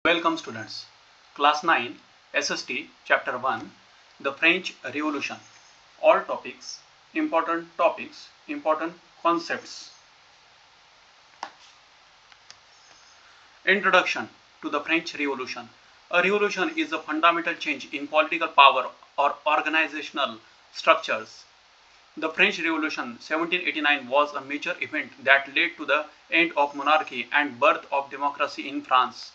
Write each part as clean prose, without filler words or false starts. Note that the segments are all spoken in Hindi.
Welcome students. Class 9 SST Chapter 1 The French Revolution. All topics, important concepts. Introduction to the French Revolution. A revolution is a fundamental change in political power or organizational structures. The French Revolution 1789 was a major event that led to the end of monarchy and birth of democracy in France.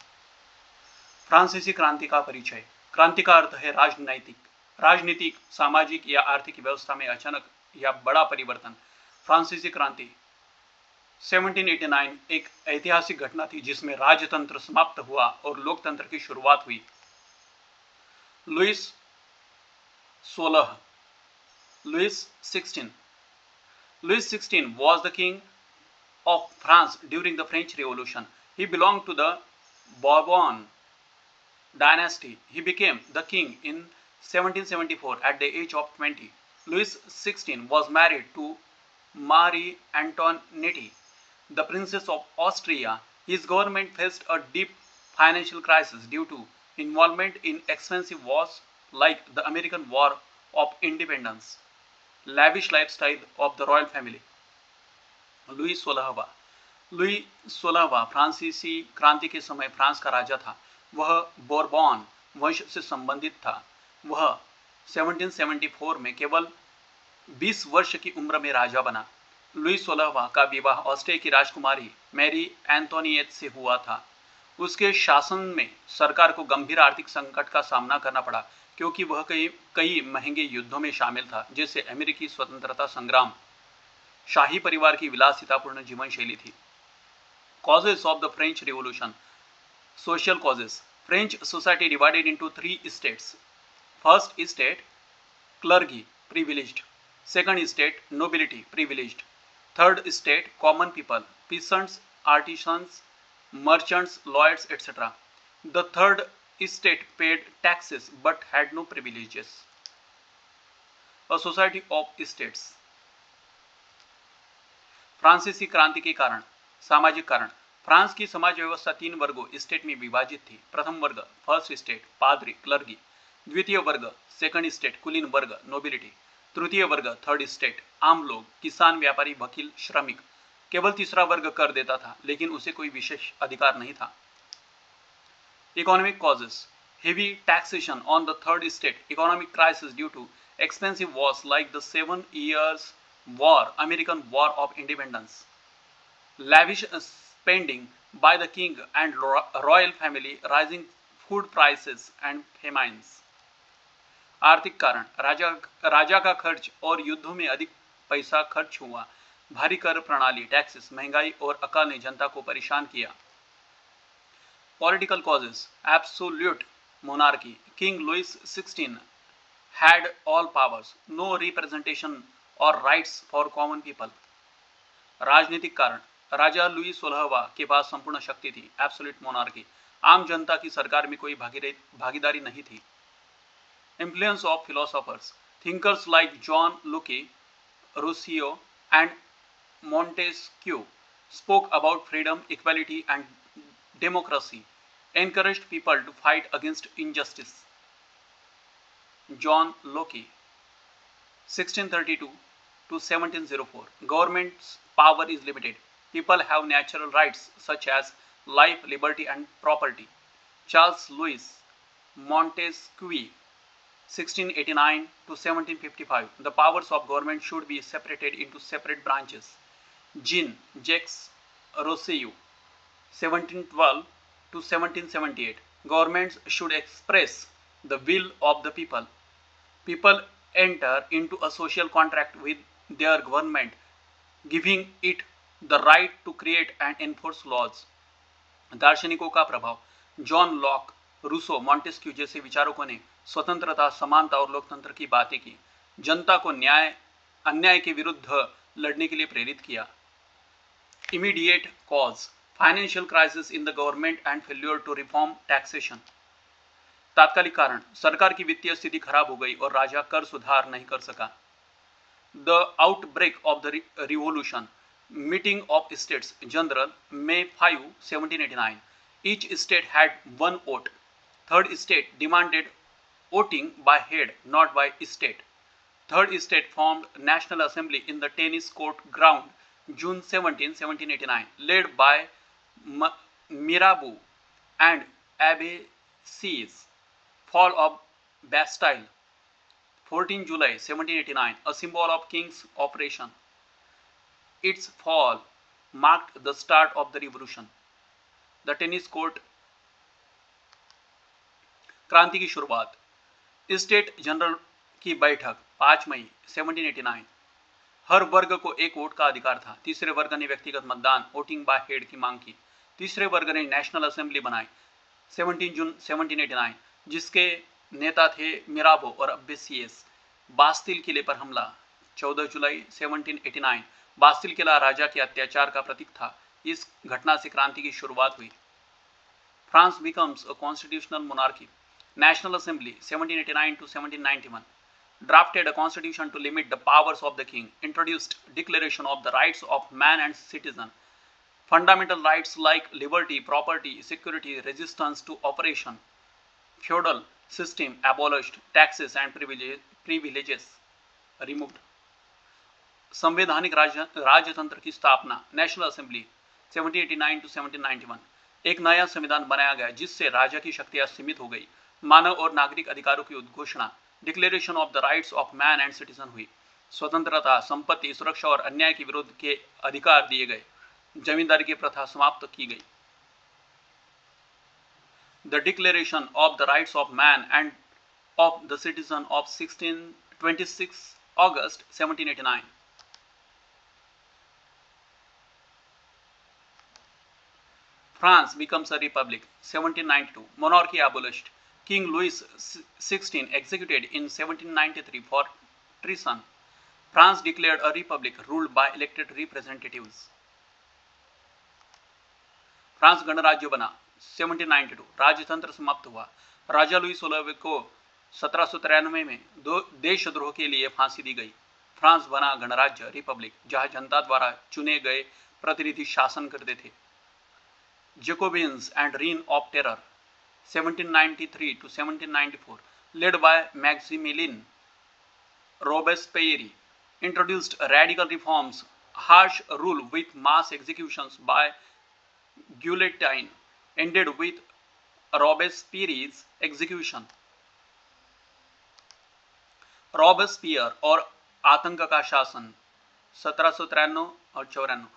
फ्रांसीसी क्रांति का परिचय। क्रांति का अर्थ है राजनीतिक, सामाजिक या आर्थिक व्यवस्था में अचानक या बड़ा परिवर्तन। फ्रांसीसी क्रांति 1789 एक ऐतिहासिक घटना थी जिसमें राजतंत्र समाप्त हुआ और लोकतंत्र की शुरुआत हुई। Louis 16 was the king of France during the French Revolution. He belonged to the Bourbon dynasty. He became the king in 1774 at the age of 20. Louis XVI was married to Marie Antoinette, the Princess of Austria. His government faced a deep financial crisis due to involvement in expensive wars like the American War of Independence. Lavish lifestyle of the royal family. Louis 16वां फ्रांसीसी क्रांति के समय फ्रांस का राजा था। वह बोरबॉन वंश से संबंधित था। वह 1774 में केवल 20 वर्ष की उम्र में राजा बना। लुई 16वां का विवाह ऑस्ट्रिया की राजकुमारी मैरी एंटोनिएट से हुआ था। उसके शासन में सरकार को गंभीर आर्थिक संकट का सामना करना पड़ा क्योंकि वह कई महंगे युद्धों में शामिल था, जैसे अमेरिकी स्वतंत्रता संग्राम। शाही परिवार की विलासितापूर्ण जीवन शैली थी। Causes of the French Revolution. Social causes. French society divided into three states. First state, clergy, privileged. Second state, nobility, privileged. Third state, common people, peasants, artisans, merchants, lawyers, etc. The third state paid taxes but had no privileges. A society of states. फ्रांसीसी क्रांति के कारण। सामाजिक कारण। फ्रांस की समाज व्यवस्था 3 वर्गों स्टेट में विभाजित थी। प्रथम वर्ग फर्स्ट स्टेट पादरी क्लर्गी, द्वितीय वर्ग सेकंड स्टेट कुलीन वर्ग नोबिलिटी, तृतीय वर्ग थर्ड स्टेट आम लोग किसान व्यापारी वकील श्रमिक। केवल तीसरा वर्ग कर देता था लेकिन उसे कोई विशेष अधिकार नहीं था। Economic causes. Heavy taxation on the third state, economic crisis due too expensive Wars like the 7 Years' War, American War of Independence, lavish spending by the king and royal family, rising food prices and famines. आर्थिक कारण. राजा का खर्च और युद्धों में अधिक पैसा खर्च हुआ। भारी कर प्रणाली टैक्सेस, महंगाई और अकाल ने जनता को परेशान किया। Political causes. Absolute monarchy. King Louis 16 had all powers, no representation or rights for common people. राजनीतिक कारण. राजा लुई 16वां के पास संपूर्ण शक्ति थी, एब्सोल्यूट मोनार्की। आम जनता की सरकार में कोई भागीदारी नहीं थी। Influence of philosophers. Thinkers like John Locke, Rousseau and Montesquieu spoke about freedom, equality and democracy, encouraged people to fight against injustice. John Locke 1632 to 1704. Government's power is limited. People have natural rights such as life, liberty and property. Charles Louis Montesquieu 1689 to 1755. The powers of government should be separated into separate branches. Jean-Jacques Rousseau 1712 to 1778. Governments should express the will of the people. People enter into a social contract with their government, giving it the right to create and enforce laws. दार्शनिकों का प्रभाव. जॉन लॉक, रूसो, मॉन्टेस्क्यू जैसे विचारकों ने स्वतंत्रता, समानता और लोकतंत्र की बातें की। जनता को अन्याय के विरुद्ध लड़ने के लिए प्रेरित किया। Immediate cause. Financial crisis in the government and failure to reform taxation. तात्कालिक कारण. सरकार की वित्तीय स्थिति खराब हो गई और राजा कर सुधार नहीं कर सका। The outbreak of the revolution. Meeting of states general May 5, 1789. Each state had one vote. Third state demanded voting by head, not by state. Third state formed National Assembly in the tennis court ground June 17, 1789, led by Mirabeau and Abbassies. Fall of Bastille 14 July 1789, a symbol of King's operation. Its fall marked the start of the revolution. The tennis court क्रांति की शुरुआत. स्टेट जनरल की बैठक 5 मई 1789. हर वर्ग को एक वोट का अधिकार था. तीसरे वर्ग ने व्यक्तिगत मतदान वोटिंग बाय हेड की मांग की. तीसरे वर्ग ने नेशनल असेंबली बनाई 17 जून 1789, जिसके नेता थे मिराबो और अब्बेसियस. बास्तिल किले पर हमला 14 जुलाई 1789. बास्तिल किला राजा के अत्याचार का प्रतीक था. इस घटना से क्रांति की शुरुआत हुई. France becomes a constitutional monarchy. National Assembly 1789 to 1791 drafted a constitution to limit the powers of the king, introduced Declaration of the Rights of Man and Citizen, fundamental rights like liberty, property, security, resistance to oppression, feudal system abolished, taxes and privileges removed. संवैधानिक राजतंत्र की स्थापना. National assembly 1789 to 1791. एक नया संविधान बनाया गया जिससे राजा की शक्तियां सीमित हो गई. मानव और नागरिक अधिकारों की उद्घोषणा. Declaration of the rights of man and citizen हुई. स्वतंत्रता, संपत्ति, सुरक्षा और अन्याय के विरोध के अधिकार दिए गए. जमींदारी की प्रथा समाप्त की गई. The declaration of the rights of man end of the citizen of 26 August 1789. France becomes a republic 1792. Monarchy abolished. King Louis XVI executed in 1793 for treason. France declared a republic ruled by elected representatives. France गणराज्य बना 1792. राजतंत्र समाप्त हुआ. राजा लुई 16वें को 1793 में देशद्रोह के लिए फांसी दी गई. फ्रांस बना गणराज्य रिपब्लिक जहां जनता द्वारा चुने गए प्रतिनिधि शासन करते थे. Jacobins and Reign of Terror 1793 to 1794, led by Maximilien Robespierre, introduced radical reforms, harsh rule with mass executions by guillotine, ended with Robespierre's execution. Robespierre और आतंक का शासन 1793 और 94.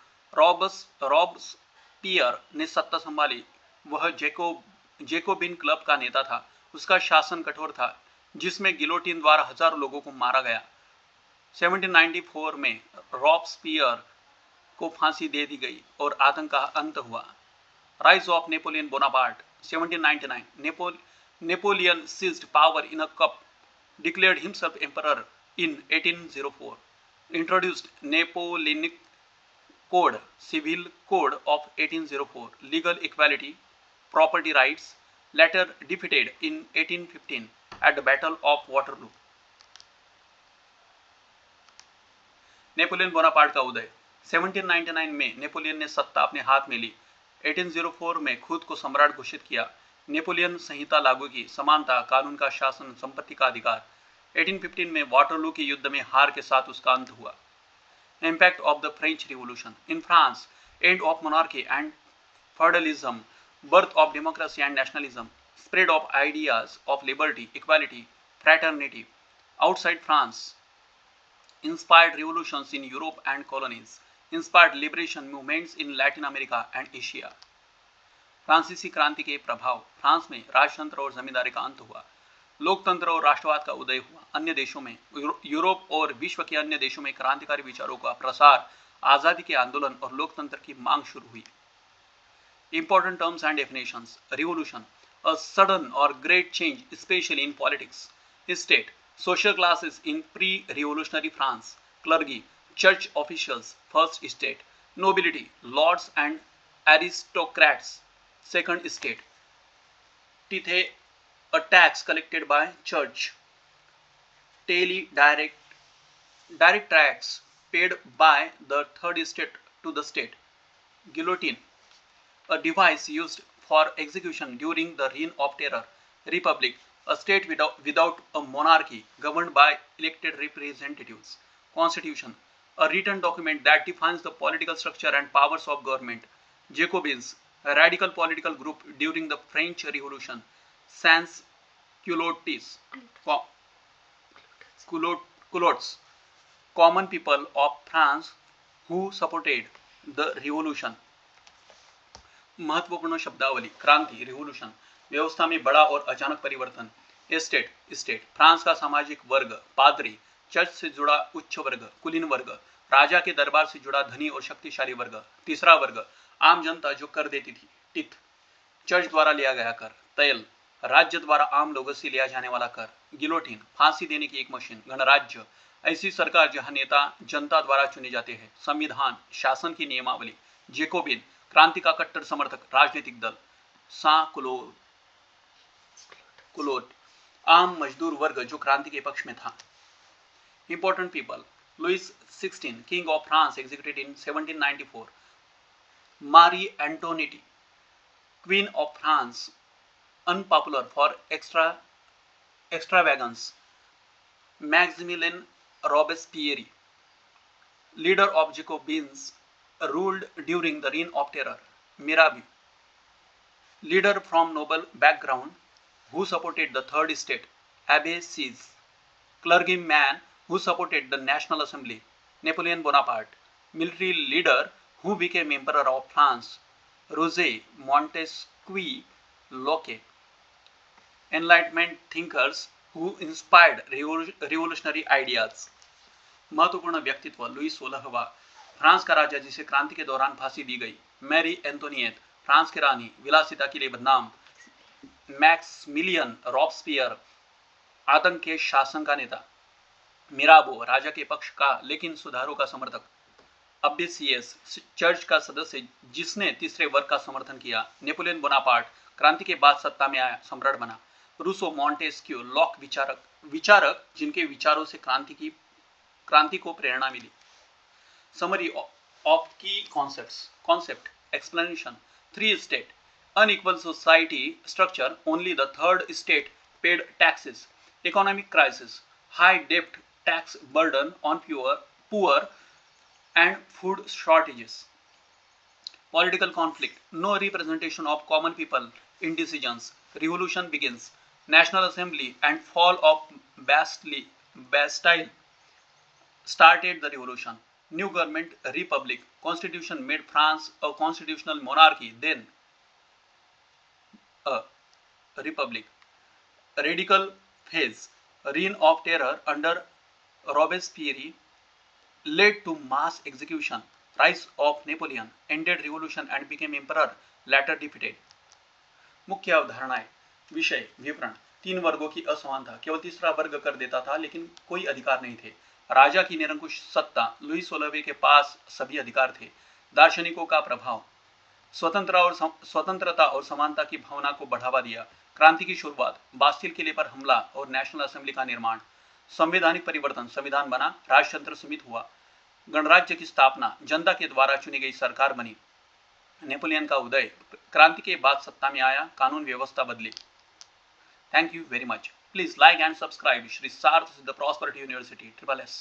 रॉबेस्पियर ने सत्ता संभाली. वह जेकोबिन क्लब का नेता था. उसका शासन कठोर था जिसमें गिलोटिन द्वारा हजारों लोगों को मारा गया. 1794 में रॉबेस्पियर को फांसी दे दी गई और आतंक का अंत हुआ. Rise of Napoleon Bonaparte 1799. Napoleon seized power in a cup, declared himself emperor in 1804, introduced Napoleonic Code, Civil Code of 1804, legal equality, property rights, later defeated in 1815 at the Battle of Waterloo. Napoleon Bonaparte का उदय 1799 में नेपोलियन ने सत्ता अपने हाथ में ली. 1804 में खुद को सम्राट घोषित किया. नेपोलियन संहिता लागू की. समानता, कानून का शासन, संपत्ति का अधिकार. 1815 में वाटरलू के युद्ध में हार के साथ उसका अंत हुआ. Impact of the French Revolution in France, end of monarchy and feudalism, birth of democracy and nationalism, spread of ideas of liberty, equality, fraternity. Outside France, inspired revolutions in Europe and colonies, inspired liberation movements in Latin America and Asia. फ्रांसीसी क्रांति के प्रभाव. फ्रांस में राजतंत्र और जमींदारी का अंत हुआ. लोकतंत्र और राष्ट्रवाद का उदय हुआ. अन्य देशों में, यूरोप और विश्व के अन्य देशों में क्रांतिकारी विचारों का प्रसार, आजादी के आंदोलन और लोकतंत्र की मांग शुरू हुई. Important terms and definitions. Revolution, a sudden और great change especially in politics. State, social classes in pre-revolutionary France, clergy, church officials, first state, nobility, lords and aristocrats, second state. Tithe, a tax collected by church. Taille, direct tax paid by the third state to the state. Guillotine, a device used for execution during the Reign of Terror. Republic, a state without a monarchy governed by elected representatives. Constitution, a written document that defines the political structure and powers of government. Jacobins, a radical political group during the French Revolution. Sans culottes, culottes, common people of France who supported the revolution. महत्वपूर्ण शब्दावली: क्रांति, रिवोल्यूशन, व्यवस्था में बड़ा और अचानक परिवर्तन. एस्टेट, स्टेट, फ्रांस का सामाजिक वर्ग. पादरी, चर्च से जुड़ा उच्च वर्ग, कुलीन वर्ग, राजा के दरबार से जुड़ा धनी और शक्तिशाली वर्ग. तीसरा वर्ग, आम जनता जो कर देती थी. टिथ, चर्च द्वारा लिया गया कर. तैल, राज्य द्वारा आम लोगों से लिया जाने वाला कर. गिलोटिन, फांसी देने की एक मशीन. गणराज्य, ऐसी सरकार जहां नेता जनता द्वारा चुने जाते हैं. संविधान, शासन की नियमावली. जेकोबिन, क्रांति का कट्टर समर्थक राजनीतिक दल. कुलोट, आम मजदूर वर्ग जो क्रांति के पक्ष में था. Important people: Louis 16, king of France, executed in 1794. Marie Antoinette, queen of France, unpopular for extravagance. Maximilien Robespierre, leader of Jacobins, ruled during the Reign of Terror. Mirabeau, leader from noble background who supported the Third Estate. Abbé Sieyes, clergyman who supported the National Assembly. Napoleon Bonaparte, military leader who became Emperor of France. Roger Montesquieu Locke, Enlightenment thinkers who inspired revolutionary ideas. महत्वपूर्ण व्यक्तित्व: लुईस 16वां, फ्रांस का राजा जिसे क्रांति के दौरान फांसी दी गई. मैरी एंटोनियट, फ्रांस की रानी, विलासिता के लिए बदनाम. मैक्समिलियन रॉबस्पियर, आतंक के शासन का नेता. मिराबो, राजा के पक्ष का लेकिन सुधारों का समर्थक. अब्बे सियेस, चर्च का सदस्य जिसने तीसरे वर्ग का समर्थन किया. नेपोलियन बोनापार्ट, क्रांति के बाद सत्ता में आया, सम्राट बना. रूसो मॉन्टेस्क्यू, लॉक, विचारक जिनके विचारों से क्रांति को प्रेरणा मिली. समरी ऑफ की concept. Explanation. 3 state, unequal society structure, only the third state paid taxes. Economic crisis, high debt, tax burden on poor and food shortages. Political conflict, no representation of common people in decisions. Revolution begins. National Assembly and fall of Bastille started the revolution. New government, republic. Constitution made France a constitutional monarchy, then a republic. Radical phase, Reign of Terror under Robespierre led to mass execution. Rise of Napoleon ended revolution and became emperor, later defeated. मुख्य अवधारणाएं. विषय, विवरण. 3 वर्गों की असमानता, केवल तीसरा वर्ग कर देता था लेकिन कोई अधिकार नहीं थे. राजा की निरंकुश सत्ता, लुई 16वें के पास सभी अधिकार थे. दार्शनिकों का प्रभाव, स्वतंत्रता और समानता की भावना को बढ़ावा दिया. क्रांति की शुरुआत, बास्टिल किले पर हमला और नेशनल असेंबली का निर्माण. संवैधानिक परिवर्तन, संविधान बना, राजतंत्र सीमित हुआ. गणराज्य की स्थापना, जनता के द्वारा चुनी गई सरकार बनी. नेपोलियन का उदय, क्रांति के बाद सत्ता में आया, कानून व्यवस्था बदली. Thank you very much. Please like and subscribe Shri सार्थ सिद्ध प्रॉस्पेरिटी यूनिवर्सिटी SSS.